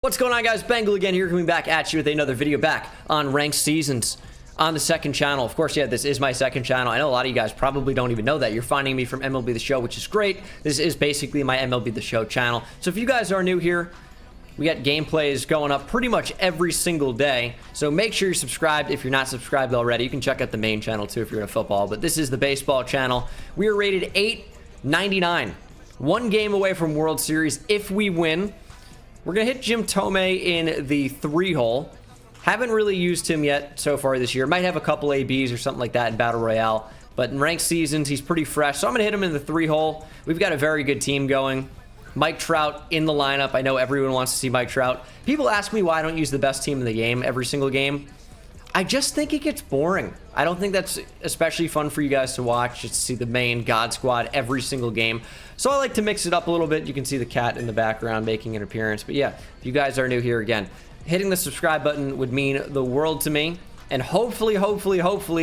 What's going on, guys? Bengal again here, coming back at you with another video back on ranked seasons on the second channel. Of course, yeah, this is my second channel. I know a lot of you guys probably don't even know that. You're finding me from MLB The Show, which is great. This is basically my MLB The Show channel. So if you guys are new here, we got gameplays going up pretty much every single day. So make sure you're subscribed if you're not subscribed already. You can check out the main channel too if you're into football. But this is the baseball channel. We are rated 899. One game away from World Series if we win. We're going to hit Jim Tomei in the 3-hole. Haven't really used him yet so far this year. Might have a couple ABs or something like that in Battle Royale. But in ranked seasons, he's pretty fresh. So I'm going to hit him in the 3-hole. We've got a very good team going. Mike Trout in the lineup. I know everyone wants to see Mike Trout. People ask me why I don't use the best team in the game every single game. I just think it gets boring. I don't think that's especially fun for you guys to watch, just to see the main God Squad every single game. So I like to mix it up a little bit. You can see the cat in the background making an appearance. But yeah, if you guys are new here again, hitting the subscribe button would mean the world to me. And hopefully,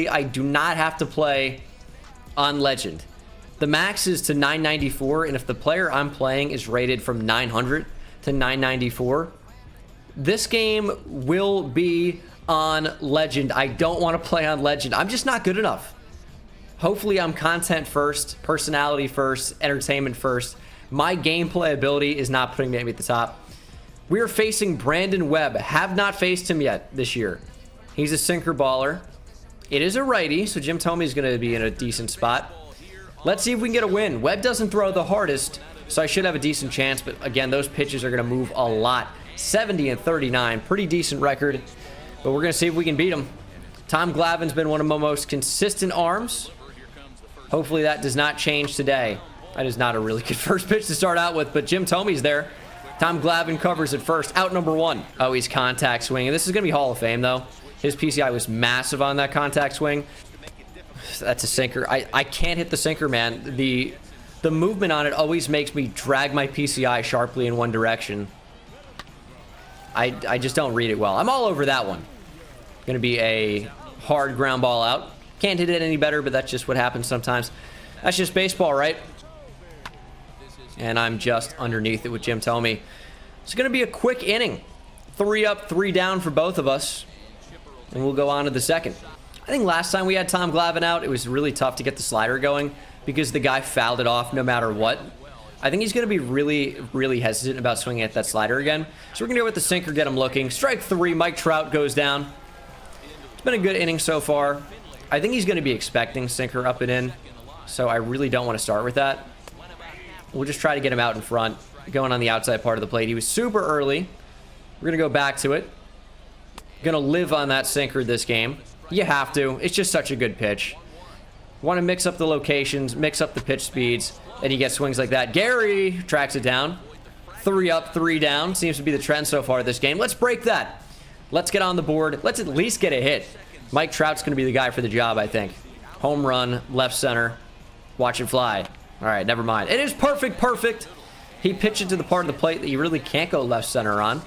I do not have to play on Legend. The max is to 994, and if the player I'm playing is rated from 900 to 994, this game will be on Legend. I don't want to play on Legend. I'm just not good enough. Hopefully I'm content first, personality first, entertainment first. My gameplay ability is not putting me at the top. We are facing Brandon Webb. Have not faced him yet this year. He's a sinker baller. It is a righty, so Jim Tomei is going to be in a decent spot. Let's see if we can get a win. Webb doesn't throw the hardest, so I should have a decent chance, but again, those pitches are going to move a lot. 70 and 39, pretty decent record. But we're going to see if we can beat him. Tom Glavine's been one of my most consistent arms. Hopefully that does not change today. That is not a really good first pitch to start out with, but Jim Tomei's there. Tom Glavine covers at first. Out number one. Oh, he's contact swinging. This is going to be Hall of Fame, though. His PCI was massive on that contact swing. That's a sinker. I can't hit the sinker, man. The movement on it always makes me drag my PCI sharply in one direction. I just don't read it well. I'm all over that one. Going to be a hard ground ball out. Can't hit it any better, but that's just what happens sometimes. That's just baseball, right? And I'm just underneath it with Jim Tomei. It's going to be a quick inning. 3 up, 3 down for both of us. And we'll go on to the second. I think last time we had Tom Glavine out, it was really tough to get the slider going because the guy fouled it off no matter what. I think he's going to be really hesitant about swinging at that slider again. So we're going to go with the sinker, get him looking. Strike 3, Mike Trout goes down. It's been a good inning so far. I think he's going to be expecting sinker up and in, so I really don't want to start with that. We'll just try to get him out in front, going on the outside part of the plate. He was super early. We're going to go back to it. Going to live on that sinker this game. You have to. It's just such a good pitch. Want to mix up the locations, mix up the pitch speeds, and you get swings like that. Gary tracks it down. 3 up, 3 down. Seems to be the trend so far this game. Let's break that. Let's get on the board. Let's at least get a hit. Mike Trout's going to be the guy for the job, I think. Home run, left center. Watch it fly. All right, never mind. It is perfect. He pitched it to the part of the plate that you really can't go left center on.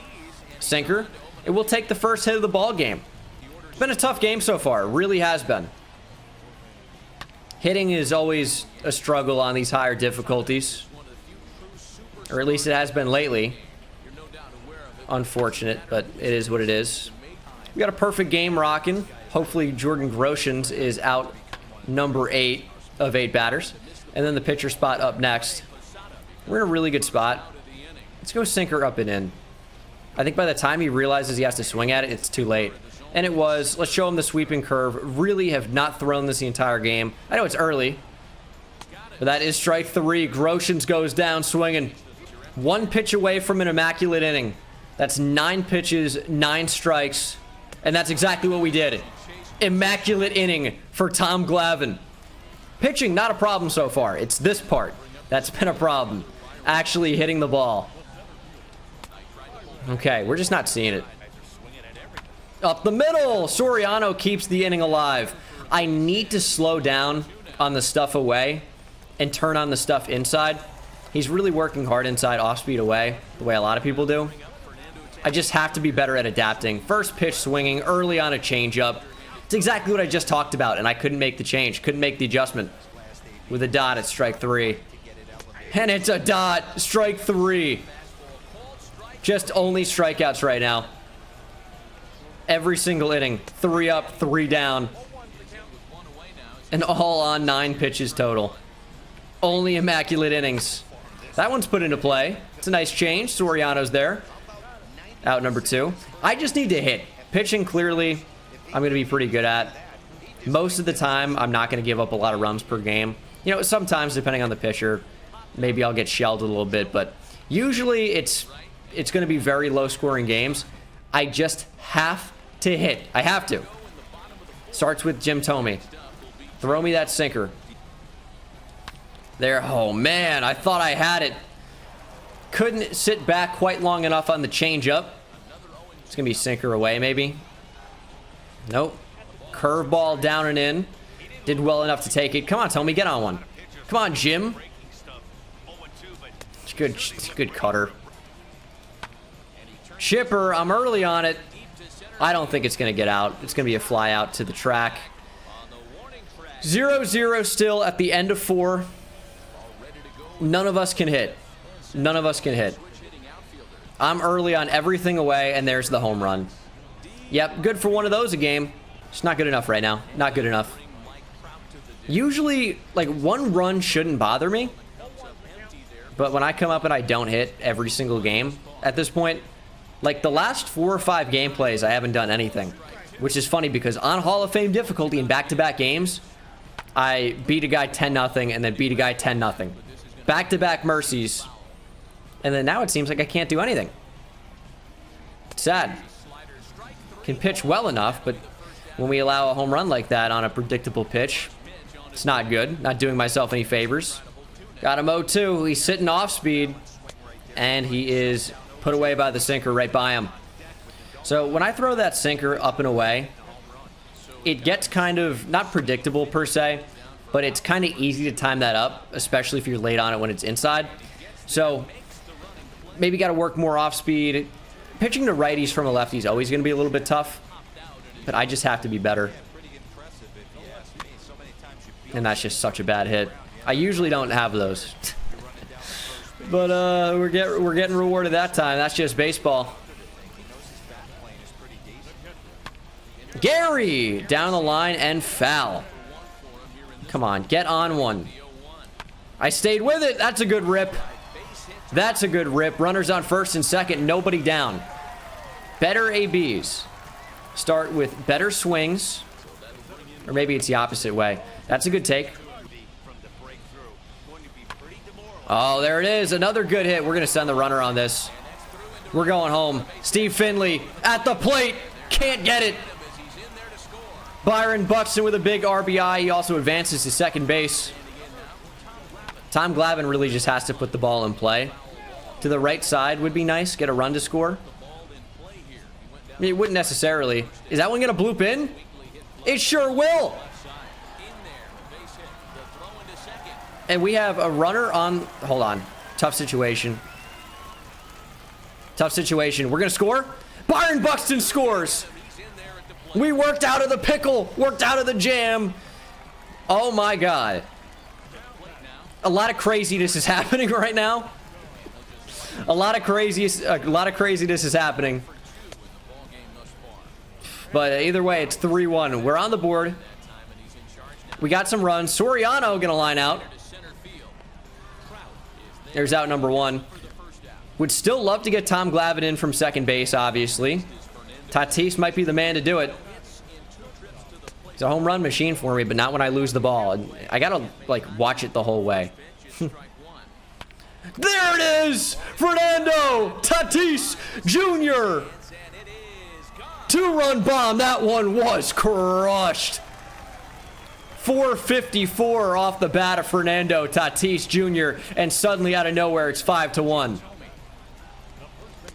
Sinker. It will take the first hit of the ball game. It's been a tough game so far. It really has been. Hitting is always a struggle on these higher difficulties. Or at least it has been lately. Unfortunate, but it is what it is. We got a perfect game rocking. Hopefully Jordan Groshans is out number 8 of 8 batters. And then the pitcher spot up next. We're in a really good spot. Let's go sinker up and in. I think by the time he realizes he has to swing at it, it's too late. And it was. Let's show him the sweeping curve. Really have not thrown this the entire game. I know it's early, but that is strike 3. Groshans goes down swinging. 1 pitch away from an immaculate inning. That's 9 pitches, 9 strikes. And that's exactly what we did. Immaculate inning for Tom Glavine. Pitching, not a problem so far. It's this part that's been a problem. Actually hitting the ball. Okay, we're just not seeing it. Up the middle. Soriano keeps the inning alive. I need to slow down on the stuff away and turn on the stuff inside. He's really working hard inside, off speed away, the way a lot of people do. I just have to be better at adapting. First pitch swinging early on a changeup. It's exactly what I just talked about, and I couldn't make the change. Couldn't make the adjustment. With a dot at strike 3. And it's a dot. Strike 3. Just only strikeouts right now. Every single inning. 3 up, 3 down. And all on 9 pitches total. Only immaculate innings. That one's put into play. It's a nice change. Soriano's there. Out number 2. I just need to hit. Pitching, clearly, I'm going to be pretty good at. Most of the time, I'm not going to give up a lot of runs per game. You know, sometimes, depending on the pitcher, maybe I'll get shelled a little bit. But usually, it's going to be very low-scoring games. I just have to hit. I have to. Starts with Jim Thome. Throw me that sinker. There. Oh, man. I thought I had it. Couldn't sit back quite long enough on the changeup. It's going to be sinker away, maybe. Nope. Curveball down and in. Did well enough to take it. Come on, Thome. Get on one. Come on, Jim. It's good cutter. Chipper. I'm early on it. I don't think it's going to get out. It's going to be a fly out to the track. 0-0 still at the end of 4. None of us can hit. None of us can hit. I'm early on everything away, and there's the home run. Yep, good for one of those a game. It's not good enough right now. Not good enough. Usually, like, 1 run shouldn't bother me. But when I come up and I don't hit every single game at this point, like the last 4 or 5 gameplays, I haven't done anything. Which is funny because on Hall of Fame difficulty in back-to-back games, I beat a guy 10-0 and then beat a guy 10-0. Back-to-back mercies. And then now it seems like I can't do anything. Sad. Can pitch well enough, but when we allow a home run like that on a predictable pitch, it's not good. Not doing myself any favors. Got him 0-2. He's sitting off speed. And he is put away by the sinker right by him. So when I throw that sinker up and away, it gets kind of, not predictable per se, but it's kind of easy to time that up, especially if you're late on it when it's inside. So maybe got to work more off speed. Pitching to righties from a lefty is always going to be a little bit tough, but I just have to be better. And that's just such a bad hit. I usually don't have those. But we're getting rewarded that time. That's just baseball. Gary down the line and foul. Come on, get on one. I stayed with it. That's a good rip. That's a good rip. Runners on first and second. Nobody down. Better ABs. Start with better swings. Or maybe it's the opposite way. That's a good take. Oh, there it is. Another good hit. We're going to send the runner on this. We're going home. Steve Finley at the plate. Can't get it. Byron Buxton with a big RBI. He also advances to second base. Tom Glavine really just has to put the ball in play. To the right side would be nice. Get a run to score. I mean, it wouldn't necessarily. Is that one going to bloop in? It sure will. And we have a runner on... Hold on. Tough situation. Tough situation. We're going to score. Byron Buxton scores. We worked out of the pickle. Worked out of the jam. Oh, my God. A lot of craziness is happening right now. A lot of craziness is happening. But either way, it's 3-1. We're on the board. We got some runs. Soriano going to line out. There's out number 1. Would still love to get Tom Glavine in from second base, obviously. Tatis might be the man to do it. He's a home run machine for me, but not when I lose the ball. I gotta, like, watch it the whole way. There it is! Fernando Tatis Jr. 2-run bomb. That one was crushed. 454 off the bat of Fernando Tatis Jr. And suddenly out of nowhere, it's 5-1.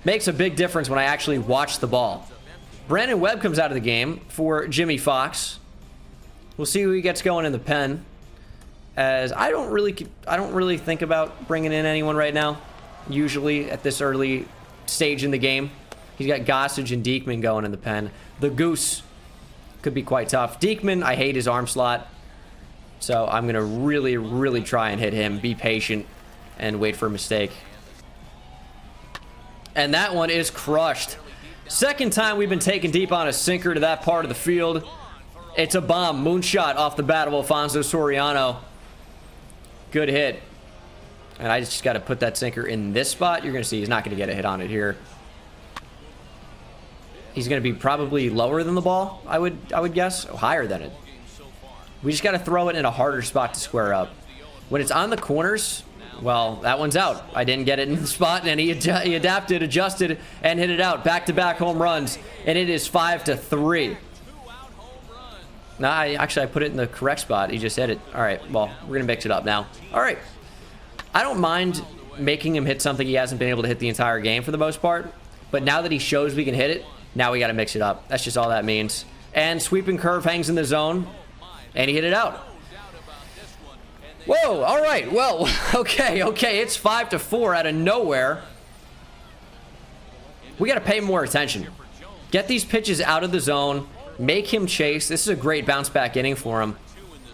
Makes a big difference when I actually watch the ball. Brandon Webb comes out of the game for Jimmy Fox. We'll see who he gets going in the pen. As I don't really think about bringing in anyone right now. Usually at this early stage in the game. He's got Gossage and Diekman going in the pen. The Goose could be quite tough. Diekman, I hate his arm slot. So I'm going to really, really try and hit him. Be patient and wait for a mistake. And that one is crushed. Second time we've been taken deep on a sinker to that part of the field. It's a bomb. Moonshot off the bat of Alfonso Soriano. Good hit. And I just got to put that sinker in this spot. You're going to see he's not going to get a hit on it here. He's going to be probably lower than the ball, I would guess. Oh, higher than it. We just got to throw it in a harder spot to square up. When it's on the corners, well, that one's out. I didn't get it in the spot, and he adapted, adjusted, and hit it out. Back-to-back home runs, and it is 5-3. Nah, I put it in the correct spot. He just hit it. All right, well, we're going to mix it up now. All right. I don't mind making him hit something he hasn't been able to hit the entire game for the most part, but now that he shows we can hit it, now we got to mix it up. That's just all that means. And sweeping curve hangs in the zone, and he hit it out. Whoa, all right, well, okay, it's 5-4 out of nowhere. We got to pay more attention. Get these pitches out of the zone, make him chase. This is a great bounce back inning for him.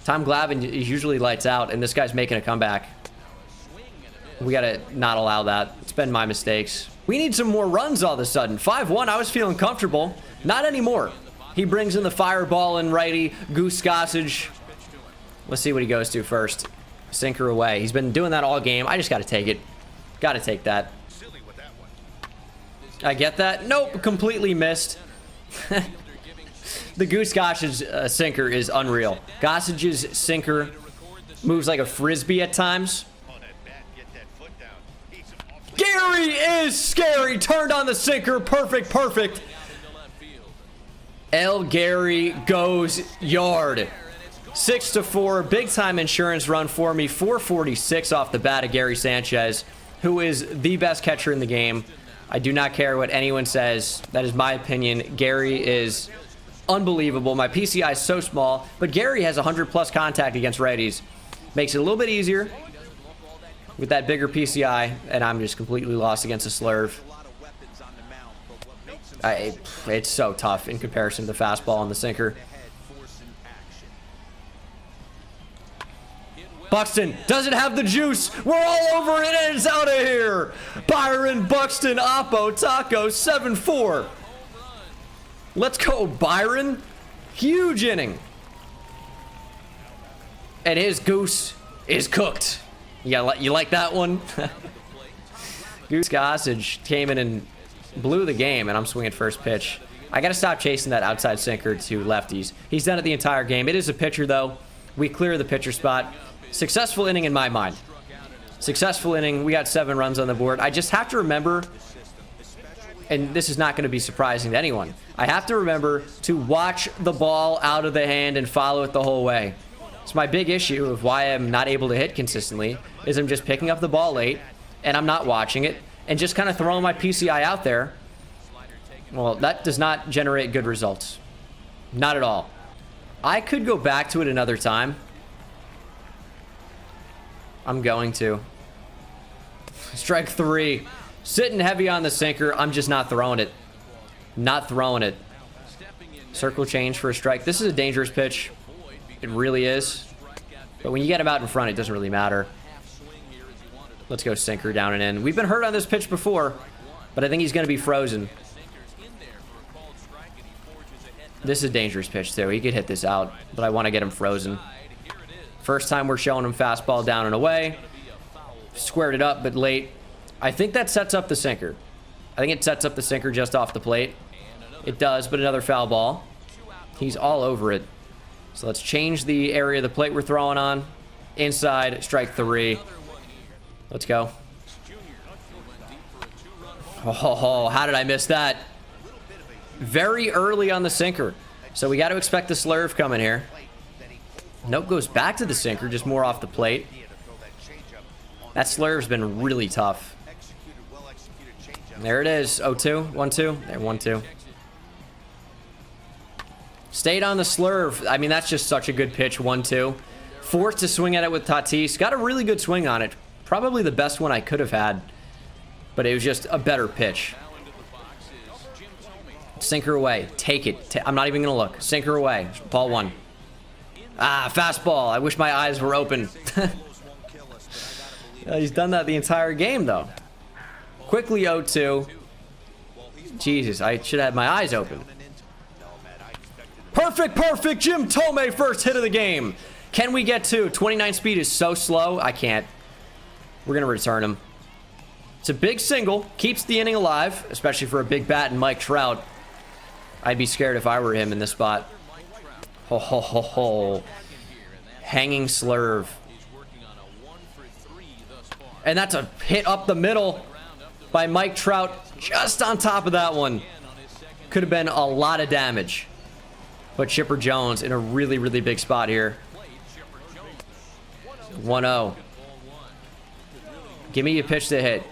Tom Glavine usually lights out, and this guy's making a comeback. We got to not allow that. It's been my mistakes. We need some more runs all of a sudden. 5-1, I was feeling comfortable. Not anymore. He brings in the fireball and righty, Goose Gossage. Let's see what he goes to first. Sinker away. He's been doing that all game. I just got to take it. Got to take that. I get that. Nope, completely missed. The Goose Gossage sinker is unreal. Gossage's sinker moves like a frisbee at times. Gary is scary. Turned on the sinker. Perfect. El Gary goes yard. 6-4, big time insurance run for me. 446 off the bat of Gary Sanchez, who is the best catcher in the game. I do not care what anyone says. That is my opinion. Gary is unbelievable. My PCI is so small, but Gary has 100+ contact against righties. Makes it a little bit easier with that bigger PCI, and I'm just completely lost against a slurve. It's so tough in comparison to the fastball and the sinker. Buxton doesn't have the juice. We're all over it, and it's out of here. Byron Buxton, Oppo Taco, 7-4. Let's go, Byron. Huge inning. And his goose is cooked. You like that one? Goose Gossage came in and blew the game, and I'm swinging first pitch. I got to stop chasing that outside sinker to lefties. He's done it the entire game. It is a pitcher, though. We clear the pitcher spot. Successful inning in my mind. Successful inning. We got 7 runs on the board. I just have to remember, and this is not going to be surprising to anyone, I have to remember to watch the ball out of the hand and follow it the whole way. It's my big issue of why I'm not able to hit consistently, is I'm just picking up the ball late, and I'm not watching it, and just kind of throwing my PCI out there. Well, that does not generate good results. Not at all. I could go back to it another time. I'm going to. Strike 3. Sitting heavy on the sinker. I'm just not throwing it. Not throwing it. Circle change for a strike. This is a dangerous pitch. It really is. But when you get him out in front, it doesn't really matter. Let's go sinker down and in. We've been hurt on this pitch before, but I think he's going to be frozen. This is a dangerous pitch, too. He could hit this out, but I want to get him frozen. First time we're showing him fastball down and away. Squared it up, but late. I think that sets up the sinker. I think it sets up the sinker just off the plate. It does, but another foul ball. He's all over it. So let's change the area of the plate we're throwing on. Inside, strike 3. Let's go. Oh, how did I miss that? Very early on the sinker. So we got to expect the slurve coming here. Nope, goes back to the sinker, just more off the plate. That slurve's been really tough. There it is. 0-2, 1-2. There, 1-2. Stayed on the slurve. I mean, that's just such a good pitch, 1-2. Forced to swing at it with Tatis. Got a really good swing on it. Probably the best one I could have had. But it was just a better pitch. Sinker away. Take it. I'm not even going to look. Sinker away. Ball 1. Ah, fastball. I wish my eyes were open. He's done that the entire game, though. Quickly 0-2. Jesus, I should have had my eyes open. Perfect. Jim Thome, first hit of the game. Can we get to 29 speed is so slow. I can't. We're going to return him. It's a big single. Keeps the inning alive, especially for a big bat and Mike Trout. I'd be scared if I were him in this spot. Ho, ho, ho, ho. Hanging slurve. And that's a hit up the middle by Mike Trout. Just on top of that one. Could have been a lot of damage. But Chipper Jones in a really, really big spot here. 1-0. Give me a pitch to hit.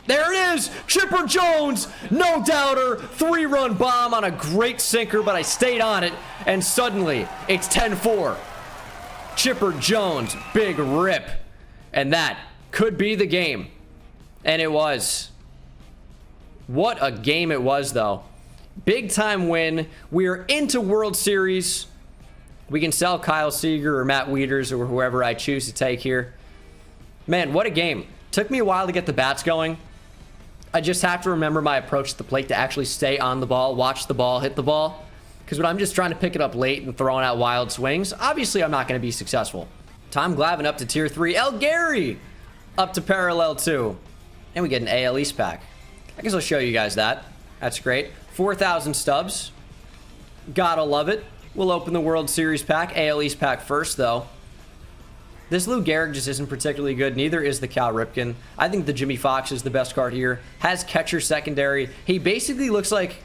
There it is! Chipper Jones! No doubter! 3-run bomb on a great sinker, but I stayed on it. And suddenly, it's 10-4. Chipper Jones, big rip. And that could be the game. And it was. What a game it was, though. Big time win. We are into World Series. We can sell Kyle Seager or Matt Wieters or whoever I choose to take here. Man, what a game. Took me a while to get the bats going. I just have to remember my approach to the plate to actually stay on the ball, watch the ball, hit the ball. Because when I'm just trying to pick it up late and throwing out wild swings, obviously I'm not going to be successful. Tom Glavine up to Tier 3. El Gary up to Parallel 2. And we get an AL East pack. I guess I'll show you guys that. That's great. 4,000 stubs. Gotta love it. We'll open the World Series pack. AL East pack first, though. This Lou Gehrig just isn't particularly good. Neither is the Cal Ripken. I think the Jimmy Fox is the best card here. Has catcher secondary. He basically looks like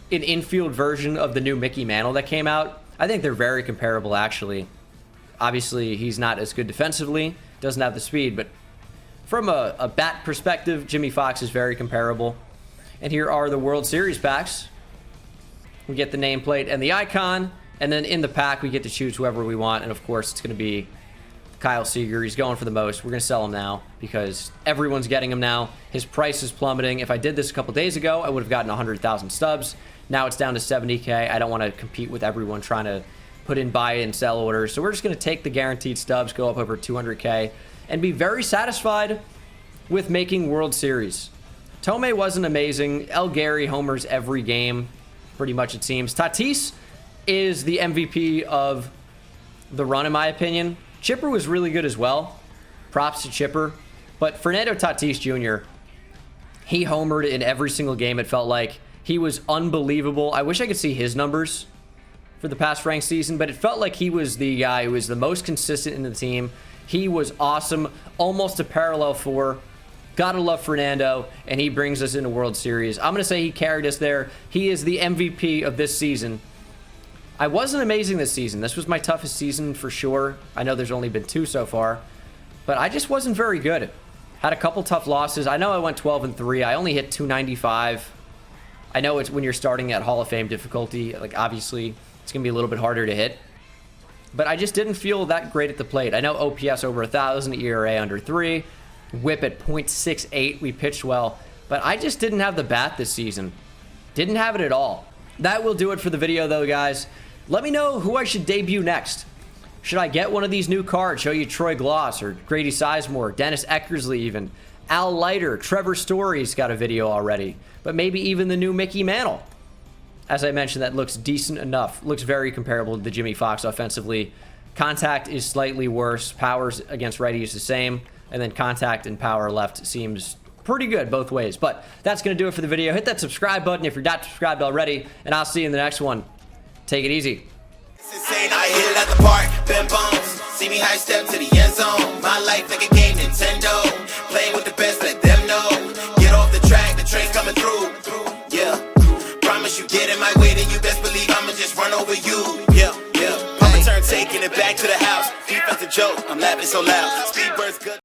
an infield version of the new Mickey Mantle that came out. I think they're very comparable, actually. Obviously, he's not as good defensively. Doesn't have the speed, but from a bat perspective, Jimmy Fox is very comparable. And here are the World Series packs. We get the nameplate and the icon. And then in the pack, we get to choose whoever we want. And of course, it's going to be Kyle Seager. He's going for the most. We're going to sell him now because everyone's getting him now. His price is plummeting. If I did this a couple days ago, I would have gotten 100,000 stubs. Now it's down to 70K. I don't want to compete with everyone trying to put in buy and sell orders. So we're just going to take the guaranteed stubs, go up over 200K, and be very satisfied with making World Series. Thome wasn't amazing. El Gary homers every game, pretty much it seems. Tatis is the MVP of the run, in my opinion. Chipper was really good as well. Props to Chipper. But Fernando Tatis Jr., he homered in every single game, it felt like. He was unbelievable. I wish I could see his numbers for the past ranked season, but it felt like he was the guy who was the most consistent in the team. He was awesome. Almost a parallel 4. Gotta love Fernando, and he brings us into World Series. I'm going to say he carried us there. He is the MVP of this season. I wasn't amazing this season. This was my toughest season for sure. I know there's only been 2 so far, but I just wasn't very good. Had a couple tough losses. I know I went 12-3. I only hit 295. I know it's when you're starting at Hall of Fame difficulty. Like, obviously, it's going to be a little bit harder to hit. But I just didn't feel that great at the plate. I know OPS over 1,000, ERA under 3. Whip at .68. We pitched well, but I just didn't have the bat this season. Didn't have it at all. That will do it for the video, though, guys. Let me know who I should debut next. Should I get one of these new cards? Show you Troy Gloss or Grady Sizemore, Dennis Eckersley even. Al Leiter, Trevor Story's got a video already. But maybe even the new Mickey Mantle. As I mentioned, that looks decent enough. Looks very comparable to the Jimmy Fox offensively. Contact is slightly worse. Powers against righty is the same. And then contact and power left seems pretty good both ways. But that's going to do it for the video. Hit that subscribe button if you're not subscribed already. And I'll see you in the next one. Take it easy. Insane, I hit it at the park, Ben Bones. See me high step to the end zone. My life like a game, Nintendo. Playing with the best, let them know. Get off the track, the train's coming through. Yeah, promise you get in my way, then you best believe I'ma just run over you. Yeah, yeah. I'ma turn taking it back to the house. Defense a joke, I'm laughing so loud. Speedbird's good.